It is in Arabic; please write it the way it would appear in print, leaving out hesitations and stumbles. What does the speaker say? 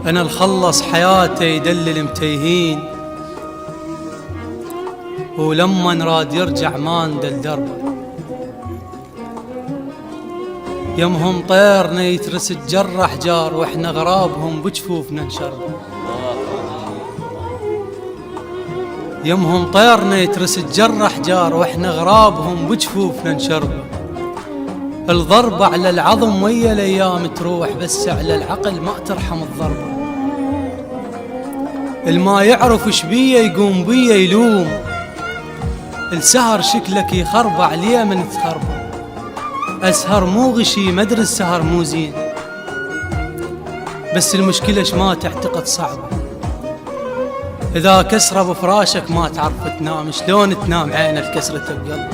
أنا الخلص حياته يدلل متيهين، ولما نراد يرجع ما ندل دربه. يمهم طيرنا يترس تجرح جار، واحنا غرابهم بجفوفنا نشرب. يمهم طيرنا يترس تجرح جار، واحنا غرابهم بجفوفنا نشرب. الضربة على العظم ويا الايام تروح، بس على العقل ما ترحم الضربة. الما يعرف ايش بيه يقوم بيه يلوم، السهر شكلك يخربع ليه من تخربع. اسهر مو غشي مدري السهر مو زين، بس المشكلة ايش ما تعتقد صعبة. اذا كسرة بفراشك ما تعرف تنام، شلون تنام عينك كسرة بقلبك؟